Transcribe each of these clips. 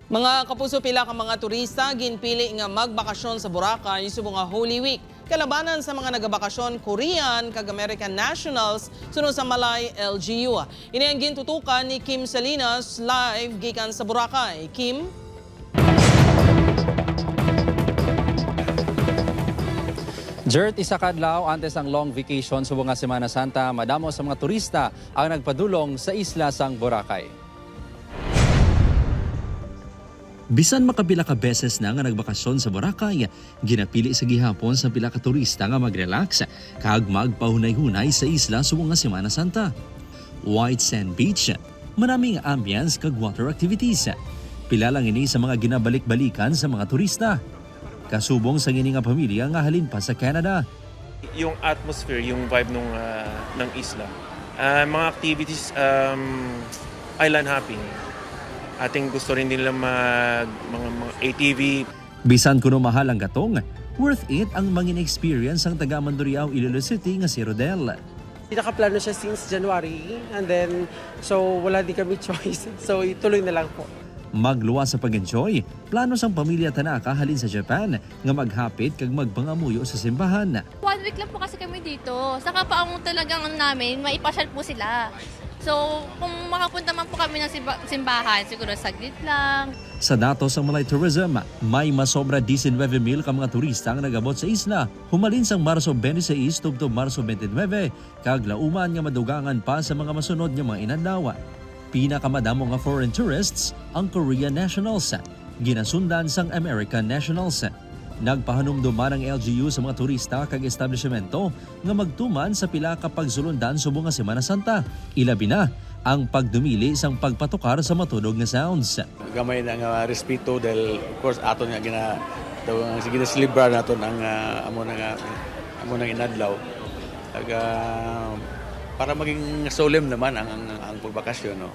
Mga kapuso, pila ka mga turista ginpili nga magbakasyon sa Boracay subong nga Holy Week. Kalabanan sa mga nagabakasyon Korean kag American nationals sunod sa Malay LGU. Ini ang gintutukan ni Kim Salinas live gikan sa Boracay. Kim? Jert, isa kadlaw antes ang long vacation subong nga Semana Santa, madamo sa mga turista ang nagpadulong sa isla sang Boracay. Bisan makapila ka beses na nga nagbakasyon sa Boracay, ginapili sa gihapon sa pila ka turista nga mag-relax kag magpahunay-hunay sa isla subong nga Semana Santa. White Sand Beach, maraming ambience kag water activities. Pila lang ini sa mga ginabalik-balikan sa mga turista. Kasubong sa ngini nga pamilya nga halin pa sa Canada. Yung atmosphere, yung vibe ng isla. Mga activities, island hopping. Ating gusto rin nila mga ATV. Bisan kuno mahal ang gatong, worth it ang mangin experience ang taga Mandurriao, Iloilo City nga si Rodel. Nakaplano siya since January and then so wala din kami choice. So ituloy na lang po. Magluwa sa pag-enjoy, plano sang pamilya Tanaka halin sa Japan nga maghapit kag magpangamuyo sa simbahan. 1 week lang po kasi kami dito. Saka pa ang talagang namin, maipasyal po sila. So, kung makapunta man po kami ng simbahan, siguro saglit lang. Sa datos ng Malay Tourism, may masobra 19,000 ka mga turista ang nagabot sa isla. Humalin sang Marso 26 tubtob Marso 29, kag lauman nga madugangan pa sa mga masunod nga mga inadlaw. Pinakamadamo nga foreign tourists ang Korean nationals, ginasundan sang American nationals. Nagpahanumduman ang LGU sa mga turista kag establishmento nga magtuman sa pila ka pagsulundan subong nga Semana Santa. Ilabi na ang pagdumili sang pagpatukar sa matunog nga sounds. Gamay na nga respeto dahil of course aton nga sige na celebrar naton ang amo nang inadlaw. Para maging solemn naman ang pagbakasyon, no.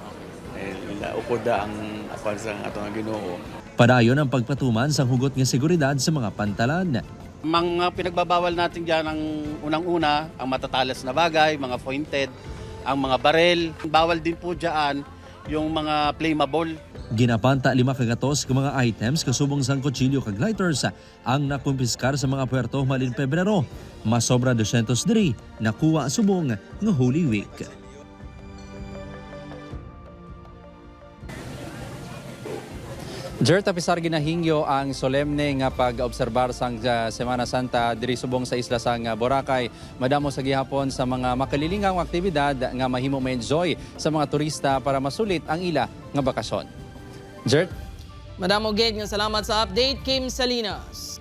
Upod ang apan sa atong Ginoo. Padayon ang pagpatuman sa hugot nga seguridad sa mga pantalan. Mga pinagbabawal natin dyan ang unang-una, ang matatalas na bagay, mga pointed, ang mga barel. Bawal din po dyan yung mga flammable. Ginapanta 5 kagatos ka mga items kasubong sang kutsilyo kag lighters ang nakumpiskar sa mga puerto malin Pebrero. Masobra 200 diri nakuha subong nga Holy Week. Jert, apisar ginahingyo ang solemne nga pag-obserbar sang Semana Santa diri subong sa isla sang Boracay. Madamo sa gihapon sa mga makalilingang aktibidad nga mahimo ma-enjoy sa mga turista para masulit ang ila nga bakasyon. Jert? Madamo gid nga salamat sa update, Kim Salinas.